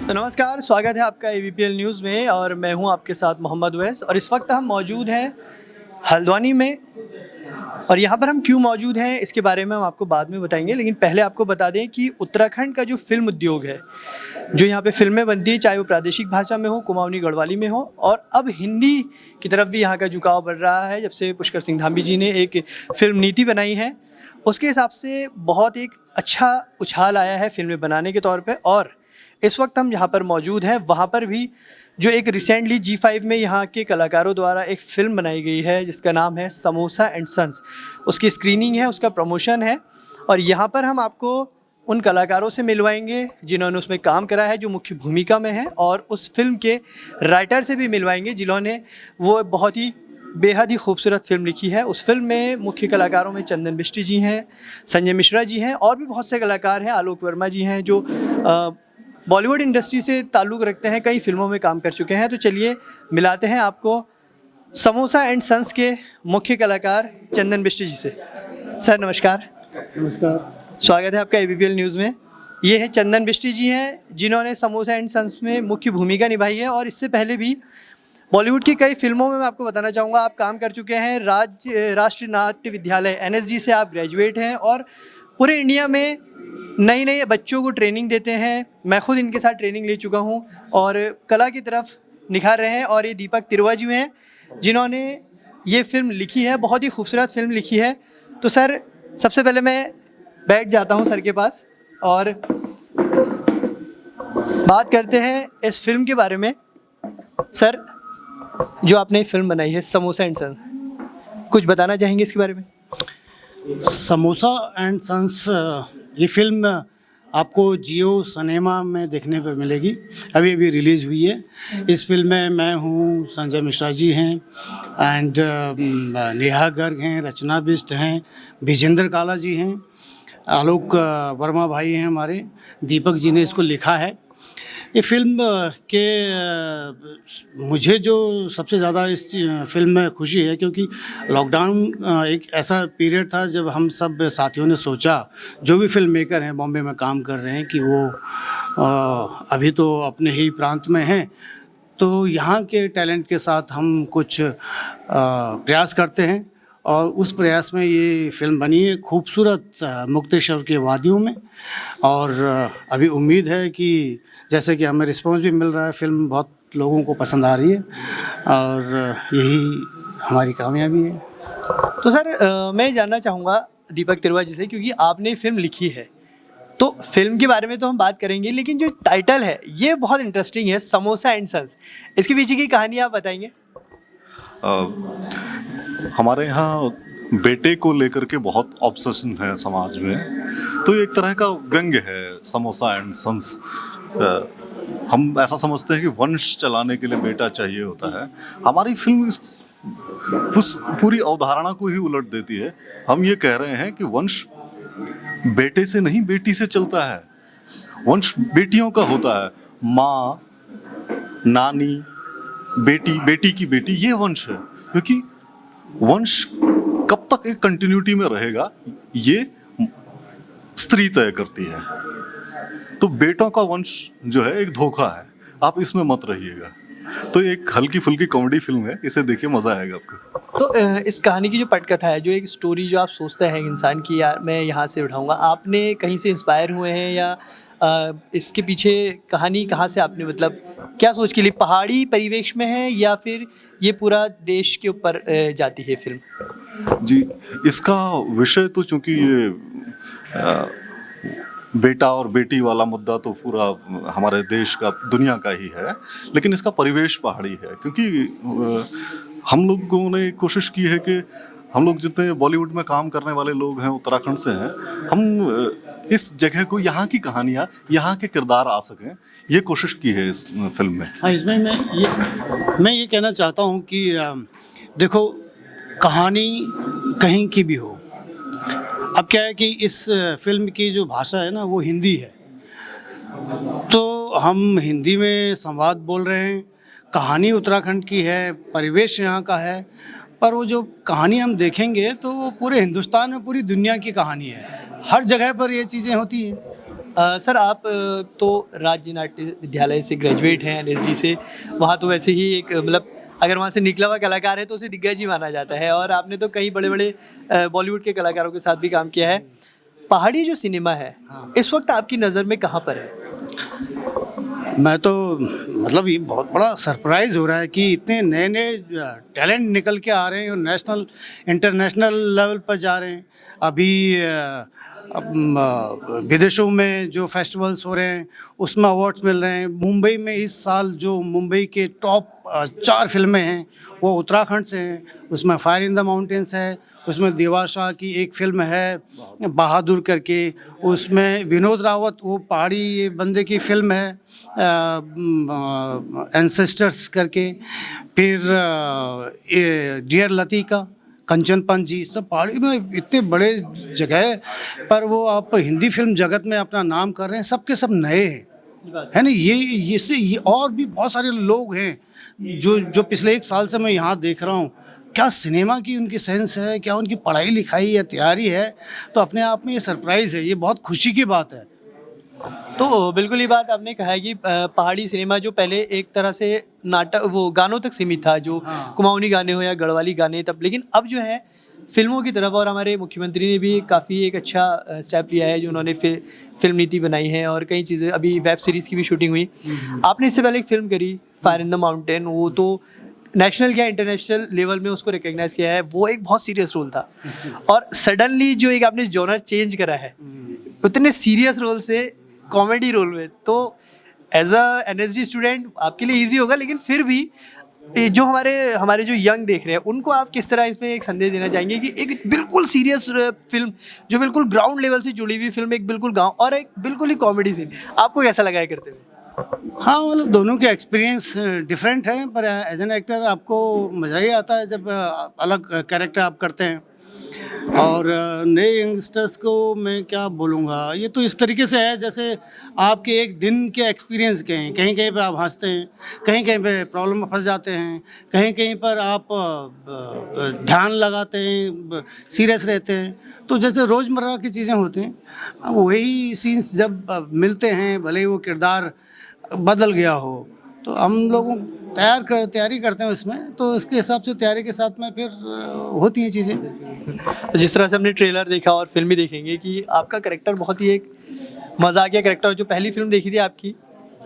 तो नमस्कार, स्वागत है आपका एबीपीएल न्यूज़ में और मैं हूं आपके साथ मोहम्मद उवैस। और इस वक्त हम मौजूद हैं हल्द्वानी में। और यहाँ पर हम क्यों मौजूद हैं इसके बारे में हम आपको बाद में बताएंगे, लेकिन पहले आपको बता दें कि उत्तराखंड का जो फिल्म उद्योग है, जो यहाँ पे फिल्में बनती है, चाहे वो प्रादेशिक भाषा में हो, कुमाऊनी गढ़वाली में हो, और अब हिंदी की तरफ भी यहाँ का झुकाव बढ़ रहा है। जब से पुष्कर सिंह धामी जी ने एक फिल्म नीति बनाई है, उसके हिसाब से बहुत एक अच्छा उछाल आया है फिल्में बनाने के तौर पे। और इस वक्त हम जहाँ पर मौजूद हैं वहाँ पर भी जो एक रिसेंटली G5 में यहाँ के कलाकारों द्वारा एक फ़िल्म बनाई गई है जिसका नाम है समोसा एंड सन्स, उसकी स्क्रीनिंग है, उसका प्रमोशन है। और यहाँ पर हम आपको उन कलाकारों से मिलवाएंगे जिन्होंने उसमें काम करा है, जो मुख्य भूमिका में है, और उस फिल्म के राइटर से भी मिलवाएंगे जिन्होंने वो बहुत ही बेहद ही खूबसूरत फिल्म लिखी है। उस फिल्म में मुख्य कलाकारों में चंदन बिष्टी जी हैं, संजय मिश्रा जी हैं, और भी बहुत से कलाकार हैं, आलोक वर्मा जी हैं, जो बॉलीवुड इंडस्ट्री से ताल्लुक़ रखते हैं, कई फिल्मों में काम कर चुके हैं। तो चलिए मिलाते हैं आपको समोसा एंड सन्स के मुख्य कलाकार चंदन बिष्टी जी से। सर नमस्कार। नमस्कार, स्वागत है आपका एबीपीएल न्यूज़ में। ये है चंदन बिष्टी जी हैं जिन्होंने समोसा एंड सन्स में मुख्य भूमिका निभाई है, और इससे पहले भी बॉलीवुड की कई फिल्मों में मैं आपको बताना चाहूँगा आप काम कर चुके हैं। राष्ट्रीय नाट्य विद्यालय NSD से आप ग्रेजुएट हैं और पूरे इंडिया में नए नए बच्चों को ट्रेनिंग देते हैं। मैं खुद इनके साथ ट्रेनिंग ले चुका हूँ और कला की तरफ निखार रहे हैं। और ये दीपक तिरुवा जी हैं जिन्होंने ये फिल्म लिखी है, बहुत ही खूबसूरत फिल्म लिखी है। तो सर सबसे पहले मैं बैठ जाता हूँ सर के पास और बात करते हैं इस फिल्म के बारे में। सर, जो आपने फिल्म बनाई है समोसा एंड सन्स, कुछ बताना चाहेंगे इसके बारे में? समोसा एंड सन्स ये फिल्म आपको जियो सिनेमा में देखने पर मिलेगी। अभी अभी रिलीज़ हुई है। इस फिल्म में मैं हूँ, संजय मिश्रा जी हैं, एंड नेहा गर्ग हैं, रचना बिष्ट हैं, विजेंद्र काला जी हैं, आलोक वर्मा भाई हैं हमारे, दीपक जी ने इसको लिखा है। ये फिल्म के मुझे जो सबसे ज़्यादा इस फिल्म में खुशी है, क्योंकि लॉकडाउन एक ऐसा पीरियड था जब हम सब साथियों ने सोचा, जो भी फिल्म मेकर हैं बॉम्बे में काम कर रहे हैं, कि वो अभी तो अपने ही प्रांत में हैं, तो यहाँ के टैलेंट के साथ हम कुछ प्रयास करते हैं। और उस प्रयास में ये फिल्म बनी है खूबसूरत मुक्तेश्वर के वादियों में। और अभी उम्मीद है कि जैसे कि हमें रिस्पांस भी मिल रहा है, फिल्म बहुत लोगों को पसंद आ रही है और यही हमारी कामयाबी है। तो सर मैं जानना चाहूँगा दीपक तिरुवा जी से, क्योंकि आपने फिल्म लिखी है तो फिल्म के बारे में तो हम बात करेंगे, लेकिन जो टाइटल है ये बहुत इंटरेस्टिंग है, समोसा एंड सन्स। इसके पीछे की कहानी आप बताएंगे? हमारे यहाँ बेटे को लेकर के बहुत ऑब्सेशन है समाज में, तो एक तरह का व्यंग है समोसा एंड सन्स। हम ऐसा समझते हैं कि वंश चलाने के लिए बेटा चाहिए होता है। हमारी फिल्म उस पूरी अवधारणा को ही उलट देती है। हम ये कह रहे हैं कि वंश बेटे से नहीं, बेटी से चलता है। वंश बेटियों का होता है, माँ, नानी, बेटी, बेटी की बेटी, ये वंश है। क्योंकि वंश कब तक एक कंटिन्यूटी में रहेगा ये स्त्री तय करती है। तो बेटों का वंश जो है एक धोखा है, आप इसमें मत रहिएगा। तो एक हल्की फुल्की कॉमेडी फिल्म है, इसे देखिए, मजा आएगा आपको। तो इस कहानी की जो पटकथा है, जो एक स्टोरी जो आप सोचते हैं इंसान की, यार मैं यहाँ से उठाऊंगा, आपने कहीं से इंस्पायर हुए हैं या इसके पीछे कहानी कहाँ से आपने, मतलब क्या सोच के लिए, पहाड़ी परिवेश में है या फिर ये पूरा देश के ऊपर जाती है फिल्म? जी, इसका विषय तो चूंकि ये बेटा और बेटी वाला मुद्दा तो पूरा हमारे देश का, दुनिया का ही है, लेकिन इसका परिवेश पहाड़ी है। क्योंकि हम लोगों ने कोशिश की है कि हम लोग जितने बॉलीवुड में काम करने वाले लोग हैं उत्तराखंड से हैं, हम इस जगह को, यहाँ की कहानियाँ, यहाँ के किरदार आ सकें, ये कोशिश की है इस फिल्म में। हाँ, इसमें मैं ये कहना चाहता हूँ कि देखो, कहानी कहीं की भी हो, अब क्या है कि इस फिल्म की जो भाषा है ना वो हिंदी है, तो हम हिंदी में संवाद बोल रहे हैं, कहानी उत्तराखंड की है, परिवेश यहाँ का है, पर वो जो कहानी हम देखेंगे तो वो पूरे हिंदुस्तान में, पूरी दुनिया की कहानी है। हर जगह पर ये चीज़ें होती हैं। सर आप तो राज्य नाट्य विद्यालय से ग्रेजुएट हैं, एनएसडी से। वहाँ तो वैसे ही एक मतलब अगर वहाँ से निकला हुआ कलाकार है तो उसे दिग्गज ही माना जाता है, और आपने तो कई बड़े बड़े बॉलीवुड के कलाकारों के साथ भी काम किया है। पहाड़ी जो सिनेमा है इस वक्त आपकी नज़र में कहाँ पर है? मैं तो मतलब ये बहुत बड़ा सरप्राइज़ हो रहा है कि इतने नए नए टैलेंट निकल के आ रहे हैं और नेशनल इंटरनेशनल लेवल पर जा रहे हैं। अभी विदेशों में जो फेस्टिवल्स हो रहे हैं उसमें अवार्ड्स मिल रहे हैं। मुंबई में इस साल जो मुंबई के टॉप 4 फिल्में हैं वो उत्तराखंड से हैं। उसमें फायर इन द माउंटेन्स है, उसमें देवा शाह की एक फिल्म है बहादुर करके, उसमें विनोद रावत वो पहाड़ी बंदे की फिल्म है एंसेस्टर्स करके, फिर डियर लतीका, कंचन पंजी, सब पहाड़ी में इतने बड़े जगह पर वो आप हिंदी फिल्म जगत में अपना नाम कर रहे हैं। सबके सब नए हैं, है ना। ये और भी बहुत सारे लोग हैं जो पिछले 1 साल से मैं यहाँ देख रहा हूँ। क्या सिनेमा की उनकी सेंस है, क्या उनकी पढ़ाई लिखाई या तैयारी है, तो अपने आप में ये सरप्राइज़ है, ये बहुत खुशी की बात है। तो बिल्कुल ये बात आपने कहा है कि पहाड़ी सिनेमा जो पहले एक तरह से नाटक वो गानों तक सीमित था, जो कुमाऊनी गाने हो या गढ़वाली गाने तब, लेकिन अब जो है फिल्मों की तरफ, और हमारे मुख्यमंत्री ने भी काफ़ी एक अच्छा स्टेप लिया है जो उन्होंने फिल्म नीति बनाई है, और कई चीज़ें अभी वेब सीरीज़ की भी शूटिंग हुई। आपने इससे पहले एक फिल्म करी फायर इन द माउंटेन, वो तो नेशनल या इंटरनेशनल लेवल में उसको रिकग्नाइज किया है, वो एक बहुत सीरियस रोल था। और सडनली जो एक आपने जॉनर चेंज करा है उतने सीरियस रोल से कॉमेडी रोल में, तो एज अ एनएसडी स्टूडेंट आपके लिए इजी होगा, लेकिन फिर भी ये जो हमारे जो यंग देख रहे हैं उनको आप किस तरह इसमें एक संदेश देना चाहेंगे कि एक बिल्कुल सीरियस फिल्म जो बिल्कुल ग्राउंड लेवल से जुड़ी हुई फिल्म, एक बिल्कुल गाँव और एक बिल्कुल ही कॉमेडी सीन, आपको कैसा लगा है करते हुए? हाँ, मतलब दोनों के एक्सपीरियंस डिफरेंट हैं, पर एज एन एक्टर आपको मज़ा ही आता है जब अलग कैरेक्टर आप करते हैं। और नए यंगस्टर्स को मैं क्या बोलूँगा, ये तो इस तरीके से है जैसे आपके एक दिन के एक्सपीरियंस के हैं। कहीं कहीं पे आप हंसते हैं, कहीं कहीं पे प्रॉब्लम में फंस जाते हैं, कहीं कहीं पर आप ध्यान लगाते हैं, सीरियस रहते हैं। तो जैसे रोज़मर्रा की चीज़ें होती हैं, अब वही सीन्स जब मिलते हैं, भले ही वो किरदार बदल गया हो, तो हम लोगों तैयारी करते हैं उसमें, तो उसके हिसाब से तैयारी के साथ में फिर होती हैं चीज़ें। तो जिस तरह से हमने ट्रेलर देखा और फिल्म भी देखेंगे कि आपका करेक्टर बहुत ही एक मजाकिया करेक्टर, जो पहली फिल्म देखी थी आपकी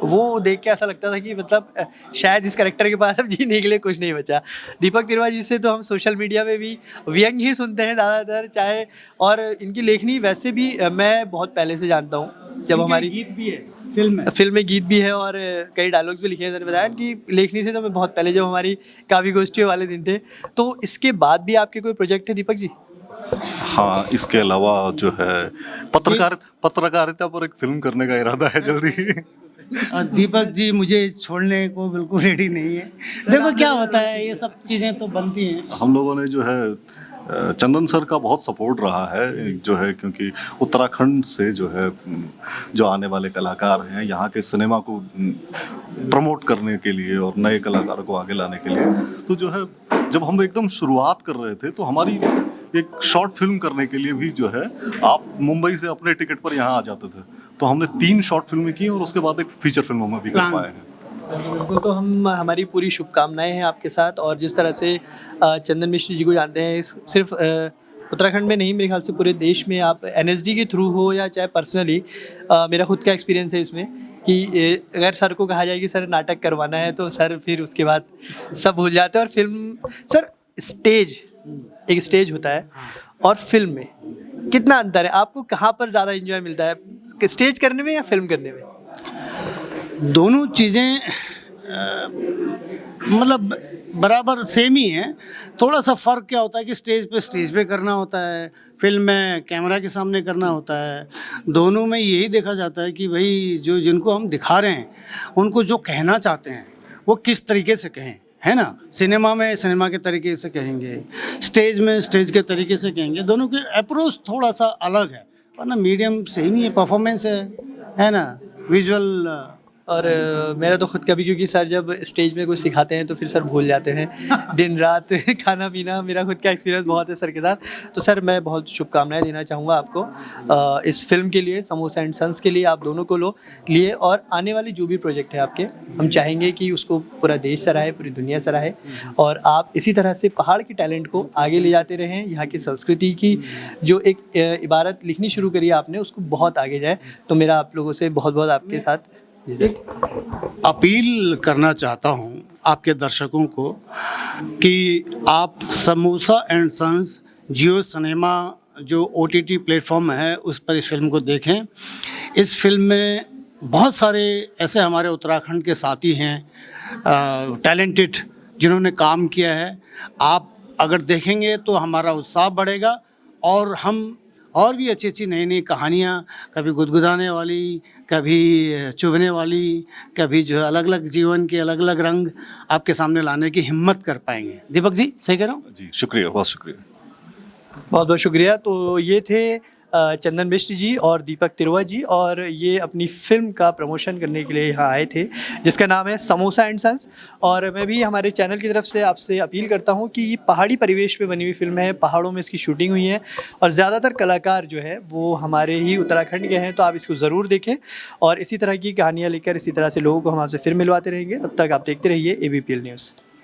वो देख के ऐसा लगता था कि मतलब शायद इस करेक्टर के पास अब जीने के लिए कुछ नहीं बचा। दीपक तिवारी जी से तो हम सोशल मीडिया पे भी व्यंग ही सुनते हैं ज़्यादातर, चाहे, और इनकी लेखनी वैसे भी मैं बहुत पहले से जानता हूँ। जब हमारी गीत भी है फिल्म में गीत भी है और कई डायलॉग्स भी लिखे हैं, मैंने बताया कि लेखनी से तो मैं बहुत पहले, जब हमारी काव्य गोष्ठी वाले दिन थे। तो इसके बाद भी आपके कोई प्रोजेक्ट है दीपक जी? हाँ, इसके अलावा जो है पत्रकारिता पर एक फिल्म करने का इरादा है जल्दी। और दीपक जी मुझे छोड़ने को बिल्कुल रेडी नहीं है। देखो क्या होता है, ये सब चीज़ें तो बनती हैं। हम लोगों ने जो है चंदन सर का बहुत सपोर्ट रहा है जो है, क्योंकि उत्तराखंड से जो है जो आने वाले कलाकार हैं यहाँ के सिनेमा को प्रमोट करने के लिए और नए कलाकारों को आगे लाने के लिए, तो जो है जब हम एकदम शुरुआत कर रहे थे तो हमारी एक शॉर्ट फिल्म करने के लिए भी जो है आप मुंबई से अपने टिकट पर यहाँ आ जाते थे, तो हमने 3 शॉर्ट फिल्में की और उसके बाद एक फीचर फिल्म हम अभी कर पाए हैं। बिल्कुल, तो हमारी पूरी शुभकामनाएं हैं आपके साथ। और जिस तरह से चंदन मिश्र जी को जानते हैं, सिर्फ उत्तराखंड में नहीं, मेरे ख्याल से पूरे देश में, आप एनएसडी के थ्रू हो या चाहे पर्सनली, मेरा खुद का एक्सपीरियंस है इसमें कि अगर सर को कहा जाए कि सर नाटक करवाना है तो सर फिर उसके बाद सब भूल जाते हैं। और फिल्म सर एक स्टेज होता है और फिल्म में कितना अंतर है? आपको कहाँ पर ज़्यादा एंजॉय मिलता है, स्टेज करने में या फिल्म करने में? दोनों चीज़ें मतलब बराबर सेम ही हैं। थोड़ा सा फ़र्क क्या होता है कि स्टेज पे करना होता है, फिल्म में कैमरा के सामने करना होता है। दोनों में यही देखा जाता है कि भाई जिनको हम दिखा रहे हैं उनको जो कहना चाहते हैं वो किस तरीके से कहें, है ना। सिनेमा में सिनेमा के तरीके से कहेंगे, स्टेज में स्टेज के तरीके से कहेंगे। दोनों के अप्रोच थोड़ा सा अलग है, वरना मीडियम सेम ही है, परफॉर्मेंस है ना, विजुअल और मेरा तो खुद कभी, क्योंकि सर जब स्टेज में कुछ सिखाते हैं तो फिर सर भूल जाते हैं दिन रात खाना पीना। मेरा खुद का एक्सपीरियंस बहुत है सर के साथ। तो सर मैं बहुत शुभकामनाएं देना चाहूँगा आपको इस फिल्म के लिए, समोसा एंड सन्स के लिए, आप दोनों को लिए, और आने वाले जो भी प्रोजेक्ट है आपके, हम चाहेंगे कि उसको पूरा देश सराहे, पूरी दुनिया सराहे, और आप इसी तरह से पहाड़ के टैलेंट को आगे ले जाते रहें। यहाँ की संस्कृति की जो एक इबारत लिखनी शुरू करी है आपने, उसको बहुत आगे जाए। तो मेरा आप लोगों से बहुत बहुत आपके साथ अपील करना चाहता हूँ आपके दर्शकों को कि आप Samosa and sons Jio cinema जो OTT प्लेटफॉर्म है उस पर इस फिल्म को देखें। इस फिल्म में बहुत सारे ऐसे हमारे उत्तराखंड के साथी हैं टैलेंटेड, जिन्होंने काम किया है। आप अगर देखेंगे तो हमारा उत्साह बढ़ेगा और हम और भी अच्छी अच्छी नई नई कहानियाँ, कभी गुदगुदाने वाली, कभी चुभने वाली, कभी जो अलग अलग जीवन के अलग अलग रंग आपके सामने लाने की हिम्मत कर पाएंगे। दीपक जी, सही कह रहा हूँ? जी शुक्रिया, बहुत शुक्रिया। बहुत बहुत शुक्रिया। तो ये थे चंदन मिश्र जी और दीपक तिरवा जी, और ये अपनी फ़िल्म का प्रमोशन करने के लिए यहाँ आए थे, जिसका नाम है समोसा एंड सन्स। और मैं भी हमारे चैनल की तरफ से आपसे अपील करता हूँ कि ये पहाड़ी परिवेश में बनी हुई फ़िल्म है, पहाड़ों में इसकी शूटिंग हुई है, और ज़्यादातर कलाकार जो है वो हमारे ही उत्तराखंड के हैं। तो आप इसको ज़रूर देखें, और इसी तरह की कहानियाँ लेकर इसी तरह से लोगों को हम आपसे फिर मिलवाते रहेंगे। तब तक आप देखते रहिए ABPL न्यूज़।